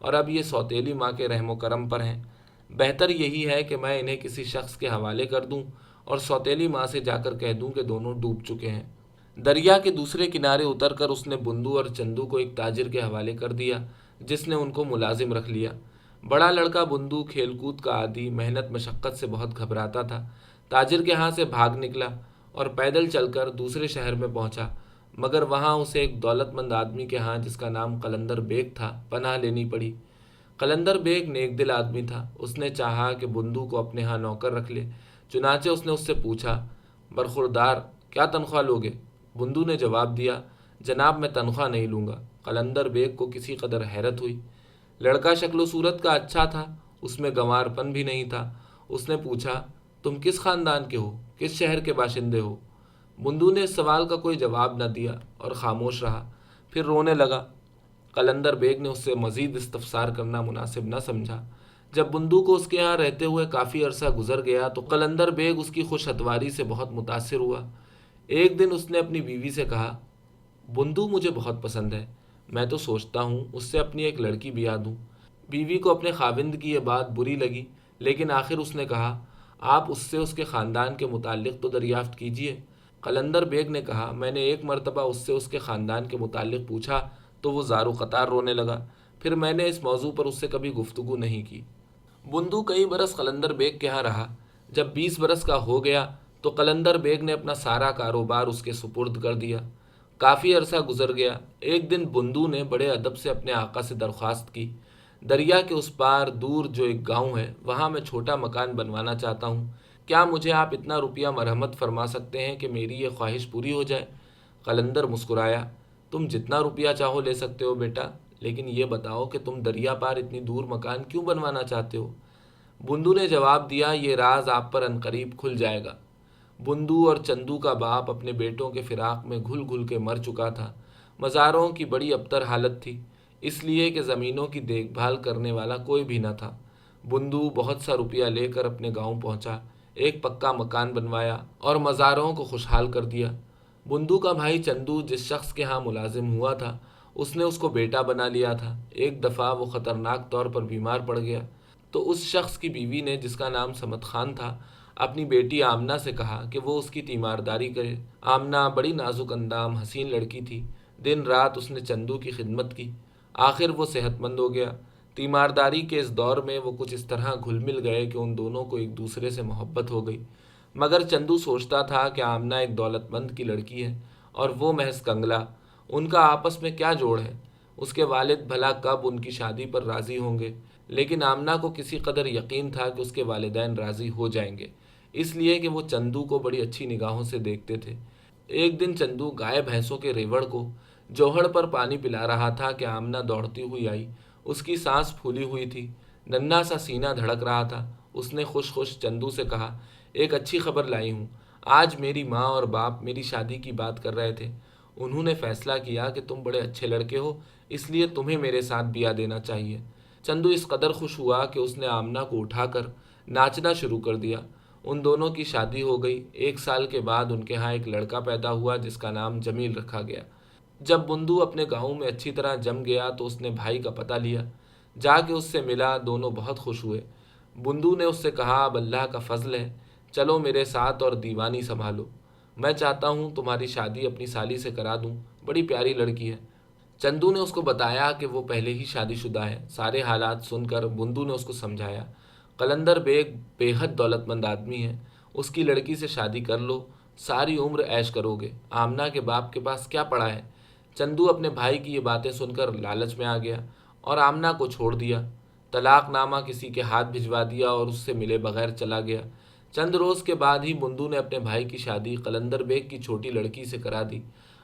اور اب یہ سوتیلی ماں کے رحم و کرم پر ہیں۔ بہتر یہی ہے کہ میں انہیں کسی شخص کے حوالے کر دوں اور سوتیلی ماں سے جا کر کہہ دوں کہ دونوں ڈوب چکے ہیں۔ دریا کے دوسرے کنارے اتر کر اس نے بندو اور چندو کو ایک تاجر کے حوالے کر دیا، جس نے ان کو ملازم رکھ لیا۔ بڑا لڑکا بندو کھیل کود کا عادی محنت مشقت سے بہت گھبراتا تھا۔ تاجر کے ہاں سے بھاگ نکلا اور پیدل چل کر دوسرے شہر میں پہنچا، مگر وہاں اسے ایک دولت مند آدمی کے ہاں جس کا نام قلندر بیگ تھا پناہ لینی پڑی۔ قلندر بیگ نیک دل آدمی تھا۔ اس نے چاہا کہ بندو کو اپنے ہاں نوکر رکھ لے، چنانچہ اس نے اس سے پوچھا، برخوردار کیا تنخواہ لوگے؟ بندو نے جواب دیا، جناب میں تنخواہ نہیں لوں گا۔ قلندر بیگ کو کسی قدر حیرت ہوئی۔ لڑکا شکل و صورت کا اچھا تھا، اس میں گنوار پن بھی نہیں تھا۔ اس نے پوچھا، تم کس خاندان کے ہو، کس شہر کے باشندے ہو؟ بندو نے اس سوال کا کوئی جواب نہ دیا اور خاموش رہا، پھر رونے لگا۔ قلندر بیگ نے اس سے مزید استفسار کرنا مناسب نہ سمجھا۔ جب بندو کو اس کے ہاں رہتے ہوئے کافی عرصہ گزر گیا تو قلندر بیگ اس کی خوش اتواری سے بہت متاثر ہوا۔ ایک دن اس نے اپنی بیوی سے کہا، بندو مجھے بہت پسند ہے، میں تو سوچتا ہوں اس سے اپنی ایک لڑکی بیاہ دوں۔ بیوی کو اپنے خاوند کی یہ بات بری لگی، لیکن آخر اس نے کہا، آپ اس سے اس کے خاندان کے متعلق تو دریافت کیجئے۔ قلندر بیگ نے کہا، میں نے ایک مرتبہ اس سے اس کے خاندان کے متعلق پوچھا تو وہ زار و قطار رونے لگا، پھر میں نے اس موضوع پر اس سے کبھی گفتگو نہیں کی۔ بندو کئی برس قلندر بیگ کے ہاں رہا۔ جب 20 برس کا ہو گیا تو قلندر بیگ نے اپنا سارا کاروبار اس کے سپرد کر دیا۔ کافی عرصہ گزر گیا۔ ایک دن بندو نے بڑے ادب سے اپنے آقا سے درخواست کی، دریا کے اس پار دور جو ایک گاؤں ہے وہاں میں چھوٹا مکان بنوانا چاہتا ہوں، کیا مجھے آپ اتنا روپیہ مرحمت فرما سکتے ہیں کہ میری یہ خواہش پوری ہو جائے؟ قلندر مسکرایا، تم جتنا روپیہ چاہو لے سکتے ہو بیٹا، لیکن یہ بتاؤ کہ تم دریا پار اتنی دور مکان کیوں بنوانا چاہتے ہو؟ بندو نے جواب دیا، یہ راز آپ پر عنقریب کھل جائے گا۔ بندو اور چندو کا باپ اپنے بیٹوں کے فراق میں گھل گھل کے مر چکا تھا۔ مزاروں کی بڑی ابتر حالت تھی، اس لیے کہ زمینوں کی دیکھ بھال کرنے والا کوئی بھی نہ تھا۔ بندو بہت سا روپیہ لے کر اپنے گاؤں پہنچا، ایک پکا مکان بنوایا اور مزاروں کو خوشحال کر دیا۔ بندو کا بھائی چندو جس شخص کے ہاں ملازم ہوا تھا، اس نے اس کو بیٹا بنا لیا تھا۔ ایک دفعہ وہ خطرناک طور پر بیمار پڑ گیا تو اس شخص کی بیوی نے جس کا نام سمت خان تھا اپنی بیٹی آمنہ سے کہا کہ وہ اس کی تیمارداری کرے۔ آمنہ بڑی نازک اندام حسین لڑکی تھی، دن رات اس نے چندو کی خدمت کی، آخر وہ صحت مند ہو گیا۔ تیمارداری کے اس دور میں وہ کچھ اس طرح گھل مل گئے کہ ان دونوں کو ایک دوسرے سے محبت ہو گئی، مگر چندو سوچتا تھا کہ آمنہ ایک دولت مند کی لڑکی ہے اور وہ محض کنگلا، ان کا آپس میں کیا جوڑ ہے؟ اس کے والد بھلا کب ان کی شادی پر راضی ہوں گے؟ لیکن آمنہ کو کسی قدر یقین تھا کہ اس کے والدین راضی ہو جائیں گے، اس لیے کہ وہ چندو کو بڑی اچھی نگاہوں سے دیکھتے تھے۔ ایک دن چندو گائے بھینسوں کے ریوڑ کو جوہڑ پر پانی پلا رہا تھا کہ آمنہ دوڑتی ہوئی آئی۔ اس کی سانس پھولی ہوئی تھی، ننھا سا سینہ دھڑک رہا تھا۔ اس نے خوش خوش چندو سے کہا، ایک اچھی خبر لائی ہوں، آج میری ماں اور باپ میری شادی کی بات کر رہے تھے۔ انہوں نے فیصلہ کیا کہ تم بڑے اچھے لڑکے ہو، اس لیے تمہیں میرے ساتھ بیاہ دینا چاہیے۔ چندو اس قدر خوش ہوا کہ اس نے آمنہ کو اٹھا کر ناچنا شروع کر دیا۔ ان دونوں کی شادی ہو گئی۔ 1 سال کے بعد ان کے ہاں ایک لڑکا پیدا ہوا جس کا نام جمیل رکھا گیا۔ جب بندو اپنے گاؤں میں اچھی طرح جم گیا تو اس نے بھائی کا پتہ لیا، جا کے اس سے ملا، دونوں بہت خوش ہوئے۔ بندو نے اس سے کہا، اب اللہ کا فضل ہے، چلو میرے ساتھ اور دیوانی سنبھالو، میں چاہتا ہوں تمہاری شادی اپنی سالی سے کرا دوں، بڑی پیاری لڑکی ہے۔ چندو نے اس کو بتایا کہ وہ پہلے ہی شادی شدہ ہے۔ سارے حالات سن کر بندو نے اس کو سمجھایا، قلندر بیگ بے حد دولت مند آدمی ہے، اس کی لڑکی سے شادی کر لو، ساری عمر عیش کرو گے، آمنہ کے باپ کے پاس کیا پڑا ہے؟ چندو اپنے بھائی کی یہ باتیں سن کر لالچ میں آ گیا اور آمنہ کو چھوڑ دیا، طلاق نامہ کسی کے ہاتھ بھجوا دیا اور اس سے ملے بغیر چلا گیا۔ چند روز کے بعد ہی بندو نے اپنے بھائی کی شادی قلندر بیگ کی چھوٹی لڑکی سے کرا دی۔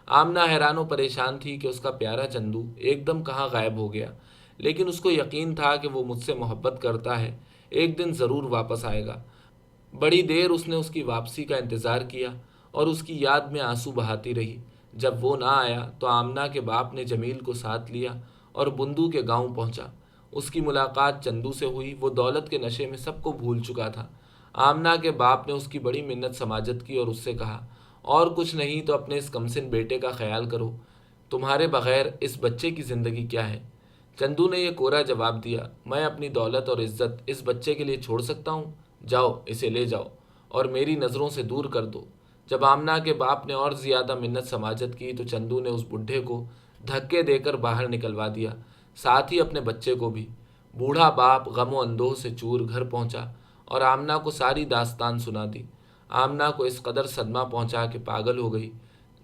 آمنہ حیران و پریشان تھی کہ اس کا پیارا چندو ایک دم کہاں غائب ہو گیا، لیکن اس کو یقین تھا کہ وہ مجھ سے محبت کرتا ہے، ایک دن ضرور واپس آئے گا۔ بڑی دیر اس نے اس کی واپسی کا انتظار کیا اور اس کی یاد میں آنسو بہاتی رہی۔ جب وہ نہ آیا تو آمنہ کے باپ نے جمیل کو ساتھ لیا اور بندو کے گاؤں پہنچا۔ اس کی ملاقات چندو سے ہوئی، وہ دولت کے نشے میں سب کو بھول چکا تھا۔ آمنہ کے باپ نے اس کی بڑی منت سماجت کی اور اس سے کہا، اور کچھ نہیں تو اپنے اس کمسن بیٹے کا خیال کرو، تمہارے بغیر اس بچے کی زندگی کیا ہے؟ چندو نے یہ کوڑا جواب دیا، میں اپنی دولت اور عزت اس بچے کے لیے چھوڑ سکتا ہوں؟ جاؤ اسے لے جاؤ اور میری نظروں سے دور کر دو۔ جب آمنہ کے باپ نے اور زیادہ منت سماجت کی تو چندو نے اس بڈھے کو دھکے دے کر باہر نکلوا دیا، ساتھ ہی اپنے بچے کو بھی۔ بوڑھا باپ غم و اندوہ سے چور گھر پہنچا اور آمنہ کو ساری داستان سنا دی۔ آمنہ کو اس قدر صدمہ پہنچا کہ پاگل ہو گئی۔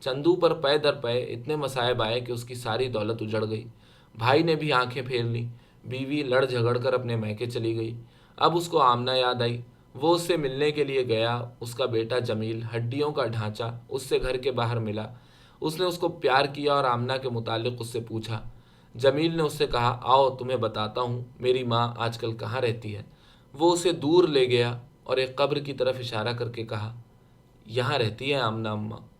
چندو پر پے در پے اتنے مصائب آئے کہ اس کی ساری دولت اجڑ گئی۔ بھائی نے بھی آنکھیں پھیر لیں، بیوی لڑ جھگڑ کر اپنے میکے چلی گئی۔ اب اس کو آمنہ یاد آئی۔ وہ اس سے ملنے کے لیے گیا۔ اس کا بیٹا جمیل، ہڈیوں کا ڈھانچہ، اس سے گھر کے باہر ملا۔ اس نے اس کو پیار کیا اور آمنہ کے متعلق اس سے پوچھا۔ جمیل نے اس سے کہا، آؤ تمہیں بتاتا ہوں میری ماں آج کل کہاں رہتی ہے۔ وہ اسے دور لے گیا اور ایک قبر کی طرف اشارہ کر کے کہا، یہاں رہتی ہے آمنہ اماں۔